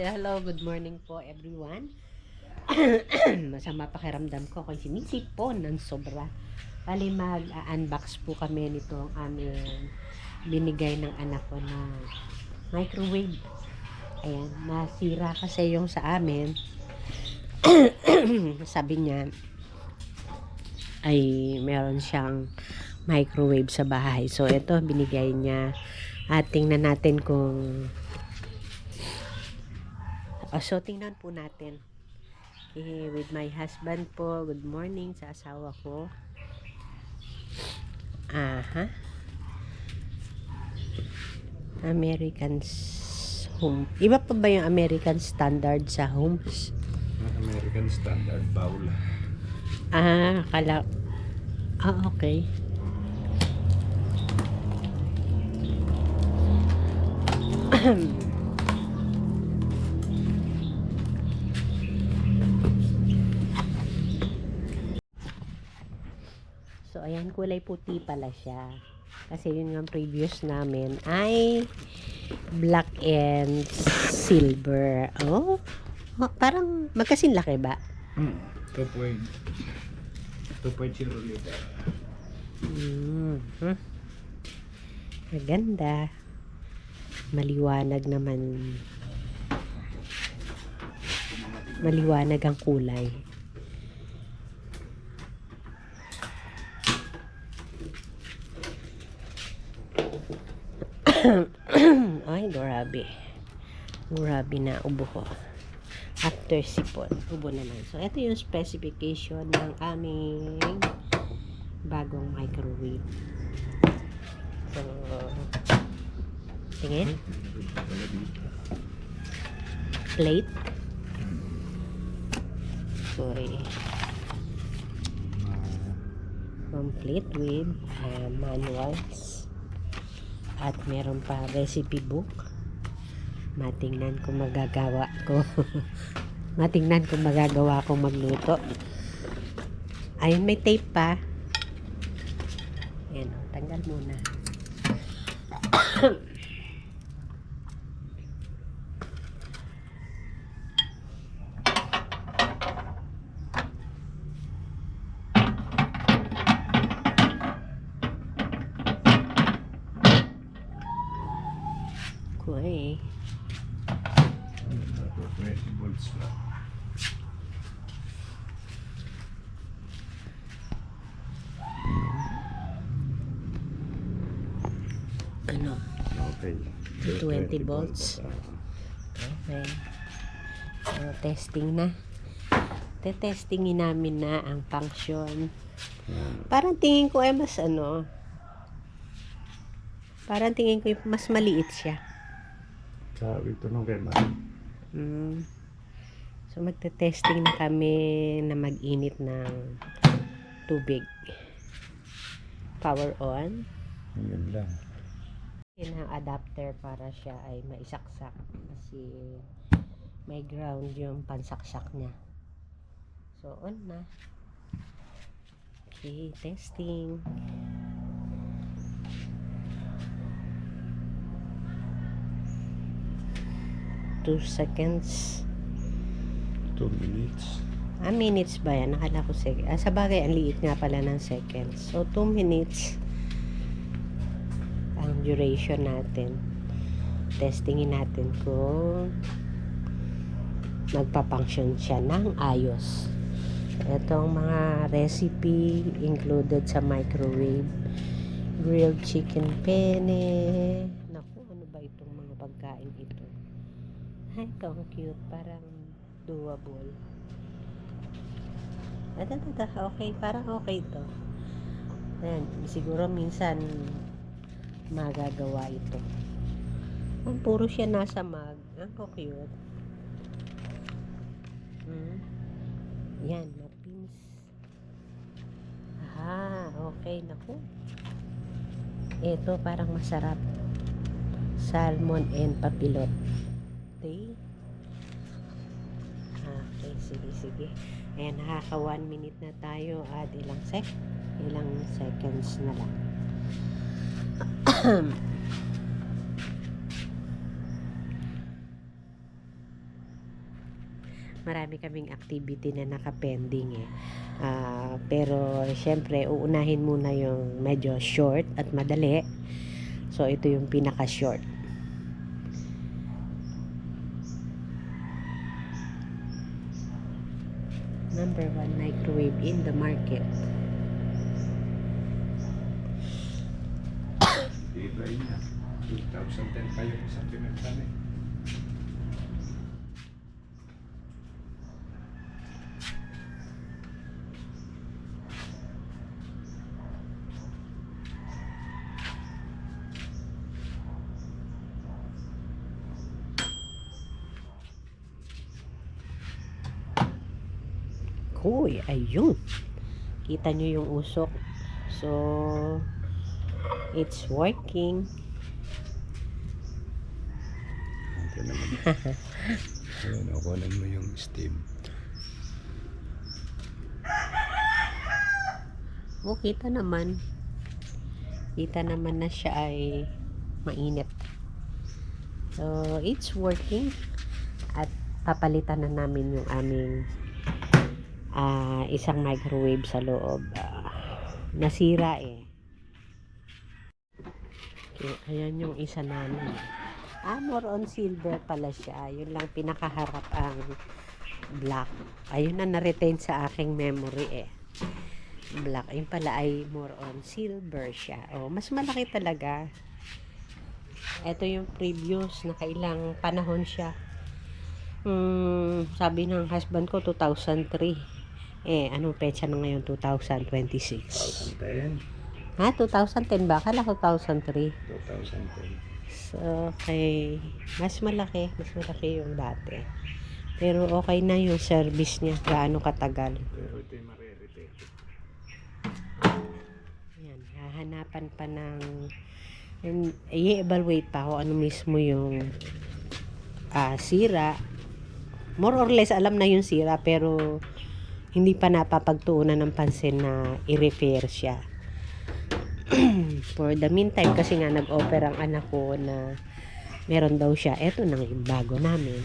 Hello, good morning po everyone. Masama pakiramdam ko kasi sinisip po ng sobra. Bali mag-unbox po kami nito ang aming binigay ng anak ko na microwave. Ayan, nasira kasi yung sa amin. Sabi niya ay meron siyang microwave sa bahay. So ito binigay niya. At tingnan natin kung so tingnan po natin. With my husband po. Good morning sa asawa ko. Aha. American's home. Iba pa ba yung American standard sa homes? American Standard Bowl. Kala. Okay. So, ayan, kulay puti pala siya. Kasi yun nga previous namin ay black and silver. Oh, parang magkasin laki ba? 2.0 liter. Maganda. Maliwanag naman. Maliwanag ang kulay. Ay, grabe. Grabe na ubo ko. After sipon, ubo naman. So, ito yung specification ng aming bagong microwave. So, tingin. Plate. Okay. Complete with manuals. At meron pa recipe book. Matingnan kung magagawa ko. Matingnan kung magagawa kong magluto. Ayun, may tape pa. Ayan, tanggal muna. Okay. 20 volts lang. Ano? Okay. 20 volts. Okay. So, testing na. Testingin namin na ang function. Parang tingin ko ay mas parang tingin ko mas maliit siya. Sabi ito nung kay So, magte-testing na kami na mag-init ng tubig. Power on. Yun lang. Yun ang adapter para siya ay maisaksak. Kasi may ground yung pansaksak niya. So, on na. Okay, testing. Two seconds. 2 minutes. Minutes ba yan? Nakala ko sa bagay, ang liit nga pala ng seconds. So, 2 minutes ang duration natin. Testingin natin kung magpa-function siya ng ayos. Itong mga recipe included sa microwave. Grilled chicken penne. Naku, ano ba itong mga pagkain ito? Ay, ito ang cute. Parang doable. Okay, parang okay to. Ayan, siguro minsan magagawa ito. Ang puro siya nasa mag. Ang cute. Yan, mapins. Okay. Naku. Ito parang masarap. Salmon and papilot. Okay. Okay, sige. Ayan, nakaka 1 minute na tayo at ilang seconds na lang. marami kaming activity na nakapending eh. Pero syempre uunahin muna yung medyo short at madali. So ito yung pinaka short. Number 1 microwave in the market. Iba niya. 2010 pa yung isang pinagtan eh. Uy, ayun. Kita nyo yung usok. So, it's working. Ito naman. Ayan, kunin mo yung steam. Oh, kita naman. Kita naman na siya ay mainit. So, it's working. At papalitan na namin yung aming isang microwave sa loob. Nasira eh. Okay, ayan yung isa namin. More on silver pala siya. Yun lang pinakaharap ang black. Ayun na na-retain sa aking memory eh. Black. Ayun pala ay more on silver siya. Oh, mas malaki talaga. Ito yung previous. Nakailang panahon siya. Sabi ng husband ko 2003. Anong petsa na ngayon? 2026. 2010. 2010 ba? Akala ko 2003. 2010. So, okay. Mas malaki yung dati. Pero okay na yung service niya. Gaano katagal. Pero ito yung mariritate. Yan. Hahanapan pa ng i-evaluate pa ako ano mismo yung sira. More or less alam na yung sira pero hindi pa napapagtuunan ng pansin na i-repair siya. For the meantime, kasi nga nag-offer ang anak ko na meron daw siya. Eto nang yung bago namin.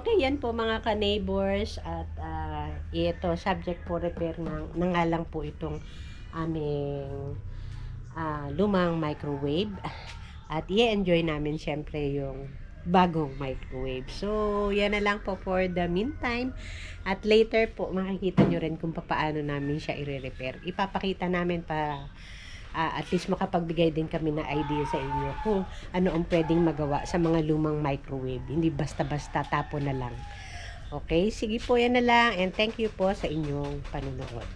Okay, yan po mga ka-neighbors. At ito, subject for repair na nga lang po itong aming lumang microwave. At i-enjoy namin syempre yung bagong microwave. So, yan na lang po for the meantime. At later po, makikita nyo rin kung paano namin siya i-repair. Ipapakita namin pa at least makapagbigay din kami ng idea sa inyo kung ano ang pwedeng magawa sa mga lumang microwave. Hindi basta-basta tapo na lang. Okay? Sige po, yan na lang. And thank you po sa inyong panunood.